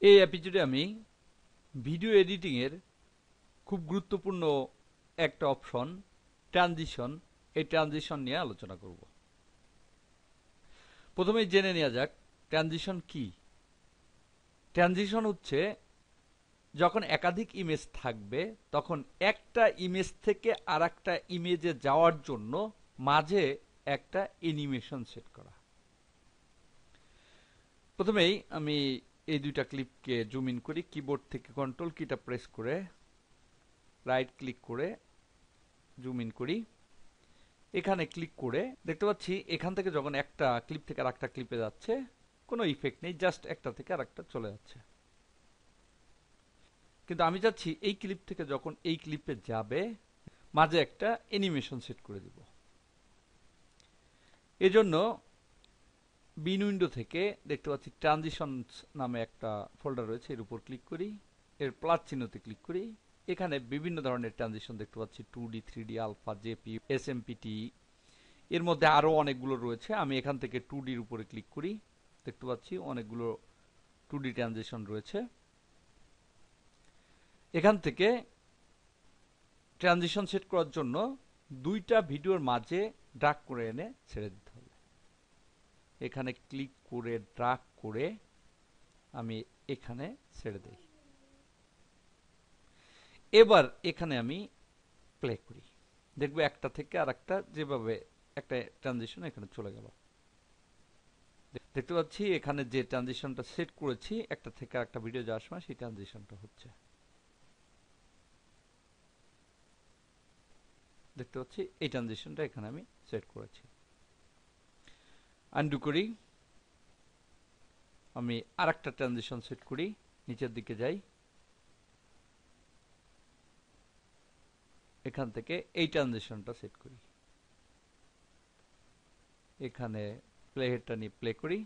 এই এপিসোডে আমি ভিডিও এডিটিং এর খুব গুরুত্বপূর্ণ একটা অপশন ট্রানজিশন, এই ট্রানজিশন নিয়ে আলোচনা করব। প্রথমেই জেনে নেওয়া যাক ট্রানজিশন কি। ট্রানজিশন হচ্ছে যখন একাধিক ইমেজ থাকবে তখন একটা ইমেজ থেকে আর একটা ইমেজে যাওয়ার জন্য মাঝে একটা অ্যানিমেশন সেট করা। প্রথমেই আমি এই দুইটা ক্লিপকে জুম ইন করি, কিবোর্ড থেকে কন্ট্রোল কিটা প্রেস করে রাইট ক্লিক করে জুম ইন করি। এখানে ক্লিক করে দেখতে পাচ্ছি এখান থেকে যখন একটা ক্লিপ থেকে আরেকটা ক্লিপে যাচ্ছে কোনো ইফেক্ট নেই, জাস্ট একটা থেকে আরেকটা চলে যাচ্ছে। কিন্তু আমি চাচ্ছি এই ক্লিপ থেকে যখন এই ক্লিপে যাবে মাঝে একটা অ্যানিমেশন সেট করে দিব। এজন্য বিন উইন্ডো থেকে দেখতে পাচ্ছি ট্রানজিশনস নামে একটা ফোল্ডার রয়েছে, এর উপর ক্লিক করি, এর প্লাস চিহ্নতে ক্লিক করি। এখানে বিভিন্ন ধরনের ট্রানজিশন দেখতে পাচ্ছি, 2D, 3D, আলফা, জেপি, এসএমপিটি, এর মধ্যে আরো অনেকগুলো রয়েছে। আমি এখান থেকে 2D এর উপরে ক্লিক করি, দেখতে পাচ্ছি অনেকগুলো 2D ট্রানজিশন রয়েছে। এখান থেকে ট্রানজিশন সেট করার জন্য দুইটা ভিডিওর মাঝে ড্রাগ করে এনে ছেড়ে দিতে হবে। এখানে ক্লিক করে ড্রাগ করে আমি এখানে ছেড়ে দেই। এবার এখানে আমি প্লে করি, দেখবো একটা থেকে আর একটা যেভাবে একটা ট্রানজিশন এখানে চলে গেল। দেখতে পাচ্ছি এখানে যে ট্রানজিশনটা সেট করেছি একটা থেকে একটা ভিডিও যাওয়ার সময় সেই ট্রানজিশনটা হচ্ছে। দেখতে পাচ্ছি এই ট্রানজিশনটা এখানে আমি সেট করেছি। আনডু করি, আমি আরেকটা ট্রানজিশন সেট করি, নিচের দিকে যাই, এখান থেকে এই ট্রানজিশনটা সেট করি, এখানে প্লে হেডটা নিয়ে প্লে করি,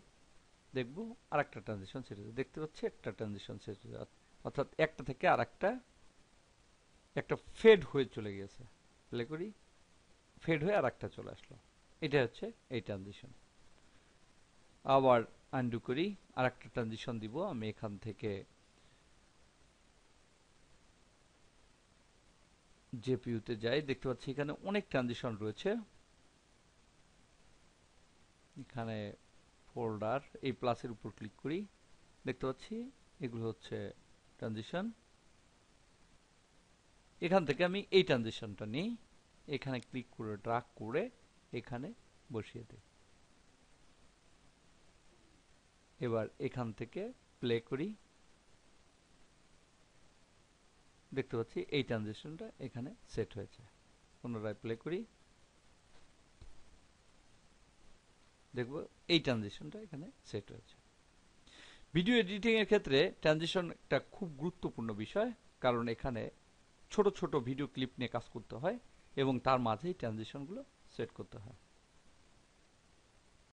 দেখবো আরেকটা ট্রানজিশন সেট হয়েছে। দেখতে পাচ্ছি একটা ট্রানজিশন সেট হয়ে যাচ্ছে, অর্থাৎ একটা থেকে আরেকটা একটা ফেড হয়ে চলে গেছে। প্লে করি, ফেড হয়ে আরেকটা চলে আসলো। এটা হচ্ছে এই ট্রানজিশন। আবার আনডু করি, আরেকটা ট্রানজিশন দিব। আমি এখান থেকে জেপিইউতে যাই, দেখতে পাচ্ছি এখানে অনেক ট্রানজিশন রয়েছে। এখানে ফোল্ডার, এই প্লাসের উপর ক্লিক করি, দেখতে পাচ্ছি এগুলো হচ্ছে ট্রানজিশন। এখান থেকে আমি এই ট্রানজিশনটা নিই, এখানে ক্লিক করে ড্রাগ করে এখানে বসিয়ে দিই। এবার এখান থেকে প্লে করি, দেখতে পাচ্ছি এই ট্রানজিশনটা এখানে সেট হয়েছে। পুনরায় প্লে করি, দেখব এই ট্রানজিশনটা এখানে সেট হয়েছে। ভিডিও এডিটিং এর ক্ষেত্রে ট্রানজিশন একটা খুব গুরুত্বপূর্ণ বিষয়, কারণ এখানে ছোট ছোট ভিডিও ক্লিপ নিয়ে কাজ করতে হয় এবং তার মাঝেই ট্রানজিশনগুলো সেট করতে হয়।